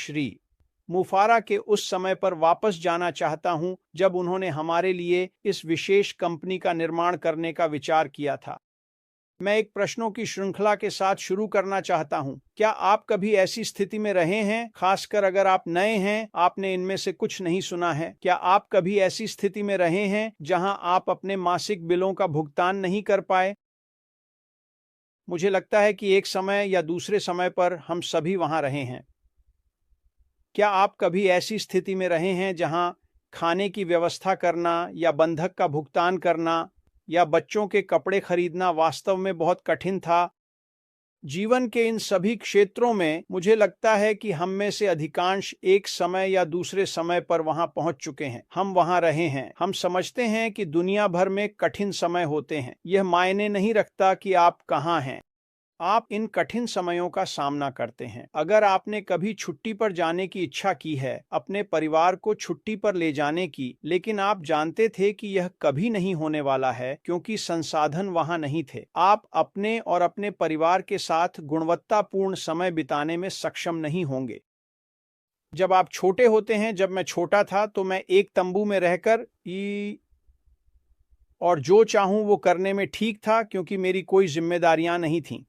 श्री मुफारा के उस समय पर वापस जाना चाहता हूं जब उन्होंने हमारे लिए इस विशेष कंपनी का निर्माण करने का विचार किया था। मैं एक प्रश्नों की श्रृंखला के साथ शुरू करना चाहता हूं। क्या आप कभी ऐसी स्थिति में रहे हैं, खासकर अगर आप नए हैं, आपने इनमें से कुछ नहीं सुना है? क्या आप कभी ऐसी स्थिति में रहे हैं जहां आप अपने मासिक बिलों का भुगतान नहीं कर पाए? मुझे लगता है कि एक समय या दूसरे समय पर हम सभी वहां रहे हैं। क्या आप कभी ऐसी स्थिति में रहे हैं जहां खाने की व्यवस्था करना या बंधक का भुगतान करना या बच्चों के कपड़े खरीदना वास्तव में बहुत कठिन था? जीवन के इन सभी क्षेत्रों में मुझे लगता है कि हम में से अधिकांश एक समय या दूसरे समय पर वहां पहुंच चुके हैं। हम वहां रहे हैं। हम समझते हैं कि दुनिया भर में कठिन समय होते हैं। यह मायने नहीं रखता कि आप कहां हैं। आप इन कठिन समयों का सामना करते हैं। अगर आपने कभी छुट्टी पर जाने की इच्छा की है, अपने परिवार को छुट्टी पर ले जाने की, लेकिन आप जानते थे कि यह कभी नहीं होने वाला है क्योंकि संसाधन वहां नहीं थे, आप अपने और अपने परिवार के साथ गुणवत्तापूर्ण समय बिताने में सक्षम नहीं होंगे। जब आप छोटे होते हैं, जब मैं छोटा था तो मैं एक तंबू में रहकर और जो चाहूं वो करने में ठीक था क्योंकि मेरी कोई जिम्मेदारियां नहीं थीं।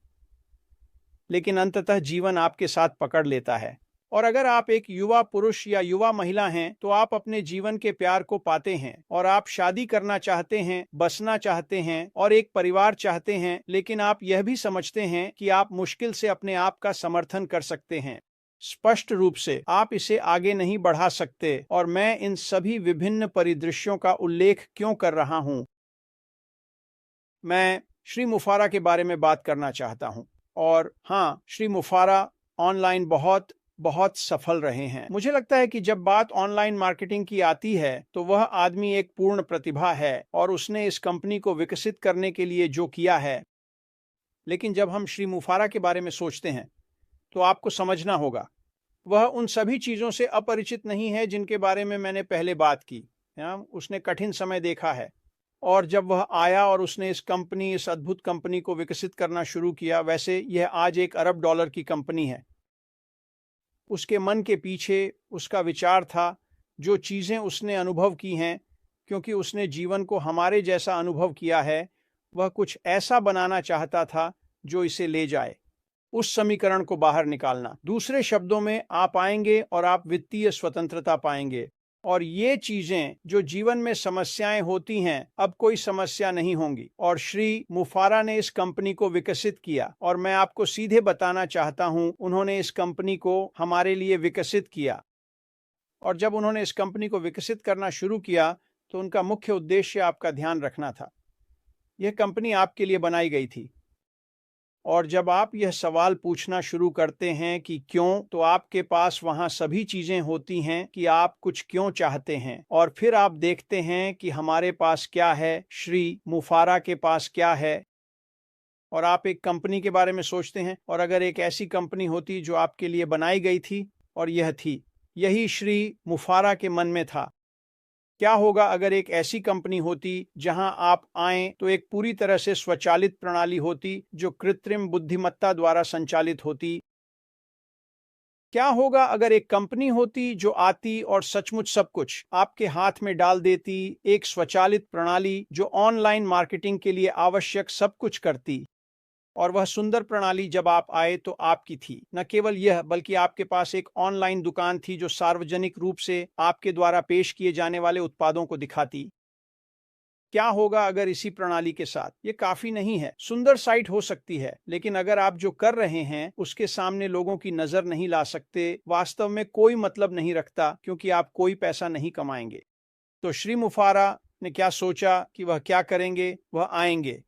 लेकिन अंततः जीवन आपके साथ पकड़ लेता है। और अगर आप एक युवा पुरुष या युवा महिला हैं तो आप अपने जीवन के प्यार को पाते हैं और आप शादी करना चाहते हैं, बसना चाहते हैं और एक परिवार चाहते हैं, लेकिन आप यह भी समझते हैं कि आप मुश्किल से अपने आप का समर्थन कर सकते हैं। स्पष्ट रूप से आप इसे आगे नहीं बढ़ा सकते। और मैं इन सभी विभिन्न परिदृश्यों का उल्लेख क्यों कर रहा हूं? मैं श्री मुफारा के बारे में बात करना चाहता हूं। और हाँ, श्री मुफारा ऑनलाइन बहुत बहुत सफल रहे हैं। मुझे लगता है कि जब बात ऑनलाइन मार्केटिंग की आती है तो वह आदमी एक पूर्ण प्रतिभा है और उसने इस कंपनी को विकसित करने के लिए जो किया है। लेकिन जब हम श्री मुफारा के बारे में सोचते हैं तो आपको समझना होगा, वह उन सभी चीज़ों से अपरिचित नहीं है जिनके बारे में मैंने पहले बात की। उसने कठिन समय देखा है और जब वह आया और उसने इस अद्भुत कंपनी को विकसित करना शुरू किया, वैसे यह आज $1 अरब की कंपनी है। उसके मन के पीछे उसका विचार था, जो चीज़ें उसने अनुभव की हैं, क्योंकि उसने जीवन को हमारे जैसा अनुभव किया है, वह कुछ ऐसा बनाना चाहता था जो इसे ले जाए, उस समीकरण को बाहर निकालना। दूसरे शब्दों में, आप आएंगे और आप वित्तीय स्वतंत्रता पाएंगे और ये चीजें जो जीवन में समस्याएं होती हैं, अब कोई समस्या नहीं होंगी। और श्री मुफारा ने इस कंपनी को विकसित किया और मैं आपको सीधे बताना चाहता हूं, उन्होंने इस कंपनी को हमारे लिए विकसित किया। और जब उन्होंने इस कंपनी को विकसित करना शुरू किया तो उनका मुख्य उद्देश्य आपका ध्यान रखना था। यह कंपनी आपके लिए बनाई गई थी। और जब आप यह सवाल पूछना शुरू करते हैं कि क्यों, तो आपके पास वहां सभी चीजें होती हैं कि आप कुछ क्यों चाहते हैं। और फिर आप देखते हैं कि हमारे पास क्या है, श्री मुफारा के पास क्या है। और आप एक कंपनी के बारे में सोचते हैं, और अगर एक ऐसी कंपनी होती जो आपके लिए बनाई गई थी, और यह थी, यही श्री मुफारा के मन में था। क्या होगा अगर एक ऐसी कंपनी होती जहां आप आएं तो एक पूरी तरह से स्वचालित प्रणाली होती जो कृत्रिम बुद्धिमत्ता द्वारा संचालित होती? क्या होगा अगर एक कंपनी होती जो आती और सचमुच सब कुछ आपके हाथ में डाल देती, एक स्वचालित प्रणाली जो ऑनलाइन मार्केटिंग के लिए आवश्यक सब कुछ करती? और वह सुंदर प्रणाली जब आप आए तो आपकी थी। न केवल यह, बल्कि आपके पास एक ऑनलाइन दुकान थी जो सार्वजनिक रूप से आपके द्वारा पेश किए जाने वाले उत्पादों को दिखाती। क्या होगा अगर इसी प्रणाली के साथ, ये काफी नहीं है, सुंदर साइट हो सकती है, लेकिन अगर आप जो कर रहे हैं उसके सामने लोगों की नजर नहीं ला सकते, वास्तव में कोई मतलब नहीं रखता, क्योंकि आप कोई पैसा नहीं कमाएंगे। तो श्री मुफारा ने क्या सोचा कि वह क्या करेंगे? वह आएंगे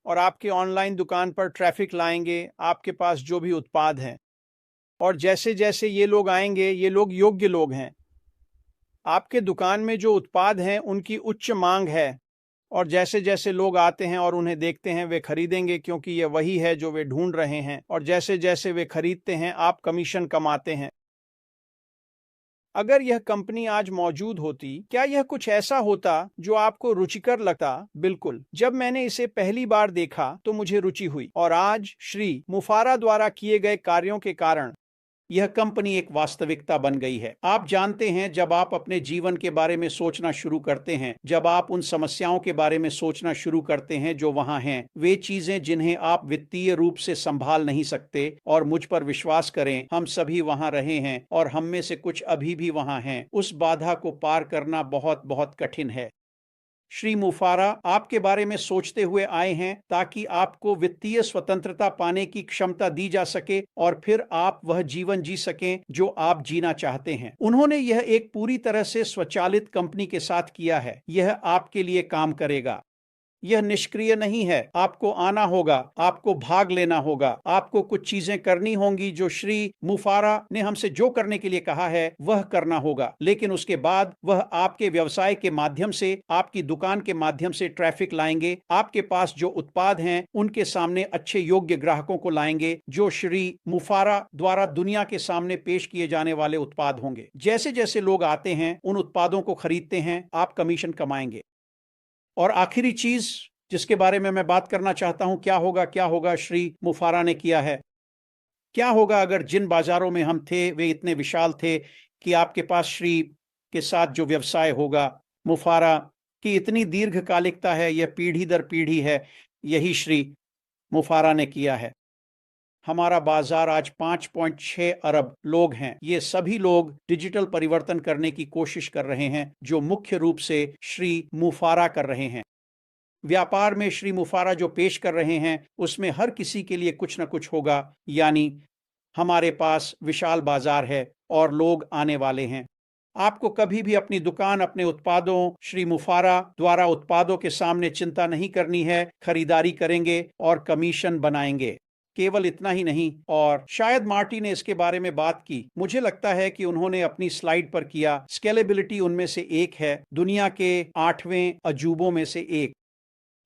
और आपके ऑनलाइन दुकान पर ट्रैफिक लाएंगे, आपके पास जो भी उत्पाद हैं। और जैसे जैसे ये लोग आएंगे, ये लोग योग्य लोग हैं। आपके दुकान में जो उत्पाद हैं उनकी उच्च मांग है, और जैसे जैसे लोग आते हैं और उन्हें देखते हैं, वे खरीदेंगे क्योंकि ये वही है जो वे ढूंढ रहे हैं। और जैसे जैसे वे खरीदते हैं, आप कमीशन कमाते हैं। अगर यह कंपनी आज मौजूद होती, क्या यह कुछ ऐसा होता जो आपको रुचिकर लगता? बिल्कुल। जब मैंने इसे पहली बार देखा तो मुझे रुचि हुई, और आज श्री मुफारा द्वारा किए गए कार्यों के कारण यह कंपनी एक वास्तविकता बन गई है। आप जानते हैं, जब आप अपने जीवन के बारे में सोचना शुरू करते हैं, जब आप उन समस्याओं के बारे में सोचना शुरू करते हैं जो वहां हैं, वे चीजें जिन्हें आप वित्तीय रूप से संभाल नहीं सकते, और मुझ पर विश्वास करें, हम सभी वहां रहे हैं और हम में से कुछ अभी भी वहां हैं, उस बाधा को पार करना बहुत बहुत कठिन है। श्री मुफारा आपके बारे में सोचते हुए आए हैं ताकि आपको वित्तीय स्वतंत्रता पाने की क्षमता दी जा सके और फिर आप वह जीवन जी सकें जो आप जीना चाहते हैं। उन्होंने यह एक पूरी तरह से स्वचालित कंपनी के साथ किया है। यह आपके लिए काम करेगा। यह निष्क्रिय नहीं है। आपको आना होगा, आपको भाग लेना होगा, आपको कुछ चीजें करनी होंगी। जो श्री मुफारा ने हमसे जो करने के लिए कहा है वह करना होगा, लेकिन उसके बाद वह आपके व्यवसाय के माध्यम से, आपकी दुकान के माध्यम से ट्रैफिक लाएंगे। आपके पास जो उत्पाद हैं उनके सामने अच्छे योग्य ग्राहकों को लाएंगे, जो श्री मुफारा द्वारा दुनिया के सामने पेश किए जाने वाले उत्पाद होंगे। जैसे जैसे लोग आते हैं, उन उत्पादों को खरीदते हैं, आप कमीशन कमाएंगे। और आखिरी चीज जिसके बारे में मैं बात करना चाहता हूं, क्या होगा श्री मुफारा ने किया है। क्या होगा अगर जिन बाजारों में हम थे वे इतने विशाल थे कि आपके पास श्री के साथ जो व्यवसाय होगा, मुफारा की इतनी दीर्घकालिकता है, यह पीढ़ी दर पीढ़ी है। यही श्री मुफारा ने किया है। हमारा बाजार आज 5.6 अरब लोग हैं। ये सभी लोग डिजिटल परिवर्तन करने की कोशिश कर रहे हैं, जो मुख्य रूप से श्री मुफारा कर रहे हैं। व्यापार में श्री मुफारा जो पेश कर रहे हैं उसमें हर किसी के लिए कुछ न कुछ होगा। यानी हमारे पास विशाल बाजार है और लोग आने वाले हैं। आपको कभी भी अपनी दुकान, अपने उत्पादों, श्री मुफारा द्वारा उत्पादों के सामने चिंता नहीं करनी है। खरीदारी करेंगे और कमीशन बनाएंगे। केवल इतना ही नहीं, और शायद मार्टी ने इसके बारे में बात की, मुझे लगता है कि उन्होंने अपनी स्लाइड पर किया। स्केलेबिलिटी उनमें से एक है, दुनिया के 8वें अजूबों में से एक।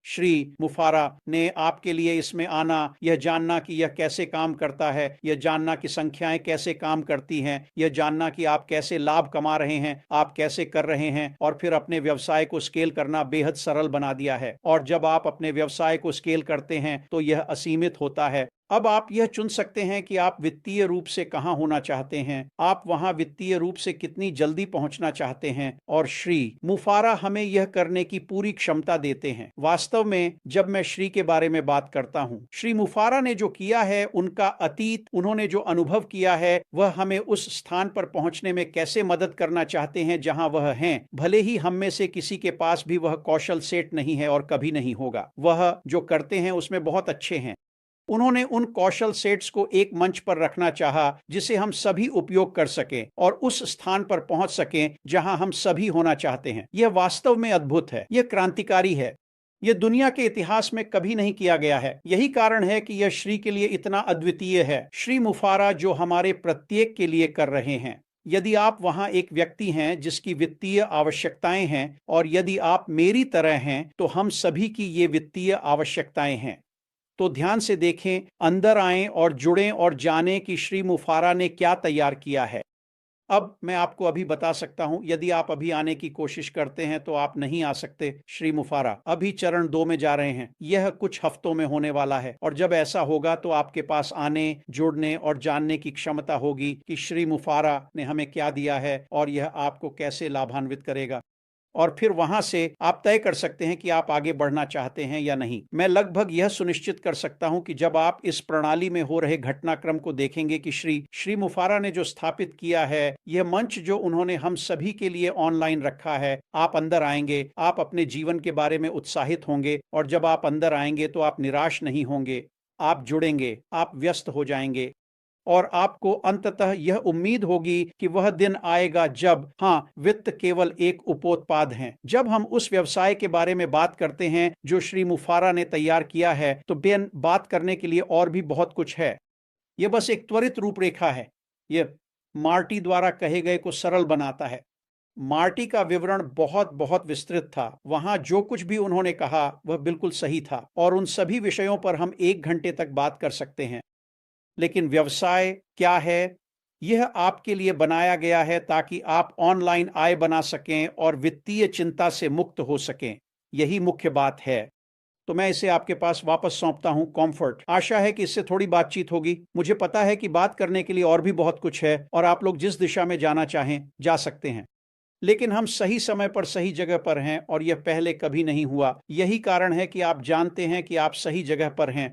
श्री मुफारा ने आपके लिए इसमें आना, यह जानना कि यह कैसे काम करता है, यह जानना कि संख्याएं कैसे काम करती हैं, यह जानना कि आप कैसे लाभ कमा रहे हैं, आप कैसे कर रहे हैं, और फिर अपने व्यवसाय को स्केल करना बेहद सरल बना दिया है। और जब आप अपने व्यवसाय को स्केल करते हैं तो यह असीमित होता है। अब आप यह चुन सकते हैं कि आप वित्तीय रूप से कहां होना चाहते हैं, आप वहां वित्तीय रूप से कितनी जल्दी पहुंचना चाहते हैं, और श्री मुफारा हमें यह करने की पूरी क्षमता देते हैं। वास्तव में जब मैं श्री के बारे में बात करता हूं, श्री मुफारा ने जो किया है, उनका अतीत, उन्होंने जो अनुभव किया है, वह हमें उस स्थान पर पहुंचने में कैसे मदद करना चाहते हैं जहां वह हैं। भले ही हम में से किसी के पास भी वह कौशल सेट नहीं है और कभी नहीं होगा। वह जो करते हैं उसमें बहुत अच्छे हैं। उन्होंने उन कौशल सेट्स को एक मंच पर रखना चाहा जिसे हम सभी उपयोग कर सकें और उस स्थान पर पहुंच सकें जहां हम सभी होना चाहते हैं। यह वास्तव में अद्भुत है, यह क्रांतिकारी है। यह दुनिया के इतिहास में कभी नहीं किया गया है। यही कारण है कि यह श्री के लिए इतना अद्वितीय है। श्री मुफारा जो हमारे प्रत्येक के लिए कर रहे हैं। यदि आप वहां एक व्यक्ति हैं जिसकी वित्तीय आवश्यकताएं हैं, और यदि आप मेरी तरह हैं, तो हम सभी की ये वित्तीय आवश्यकताएं हैं। तो ध्यान से देखें, अंदर आएं और जुड़ें और जानें कि श्री मुफारा ने क्या तैयार किया है। अब मैं आपको अभी बता सकता हूं, यदि आप अभी आने की कोशिश करते हैं तो आप नहीं आ सकते। श्री मुफारा अभी चरण 2 में जा रहे हैं। यह कुछ हफ्तों में होने वाला है, और जब ऐसा होगा तो आपके पास आने, जुड़ने और जानने की क्षमता होगी कि श्री मुफारा ने हमें क्या दिया है और यह आपको कैसे लाभान्वित करेगा। और फिर वहां से आप तय कर सकते हैं कि आप आगे बढ़ना चाहते हैं या नहीं। मैं लगभग यह सुनिश्चित कर सकता हूं कि जब आप इस प्रणाली में हो रहे घटनाक्रम को देखेंगे कि श्री मुफारा ने जो स्थापित किया है, यह मंच जो उन्होंने हम सभी के लिए ऑनलाइन रखा है, आप अंदर आएंगे, आप अपने जीवन के बारे में उत्साहित होंगे, और जब आप अंदर आएंगे तो आप निराश नहीं होंगे। आप जुड़ेंगे, आप व्यस्त हो जाएंगे, और आपको अंततः यह उम्मीद होगी कि वह दिन आएगा जब, हाँ, वित्त केवल एक उपोत्पाद है। जब हम उस व्यवसाय के बारे में बात करते हैं जो श्री मुफारा ने तैयार किया है, तो बेन बात करने के लिए और भी बहुत कुछ है। यह बस एक त्वरित रूपरेखा है। यह मार्टी द्वारा कहे गए को सरल बनाता है। मार्टी का विवरण बहुत बहुत विस्तृत था। वहां जो कुछ भी उन्होंने कहा वह बिल्कुल सही था, और उन सभी विषयों पर हम 1 घंटे तक बात कर सकते हैं। लेकिन व्यवसाय क्या है? यह आपके लिए बनाया गया है ताकि आप ऑनलाइन आय बना सकें और वित्तीय चिंता से मुक्त हो सकें। यही मुख्य बात है। तो मैं इसे आपके पास वापस सौंपता हूं कॉम्फर्ट। आशा है कि इससे थोड़ी बातचीत होगी। मुझे पता है कि बात करने के लिए और भी बहुत कुछ है और आप लोग जिस दिशा में जाना चाहें जा सकते हैं, लेकिन हम सही समय पर सही जगह पर हैं और यह पहले कभी नहीं हुआ। यही कारण है कि आप जानते हैं कि आप सही जगह पर हैं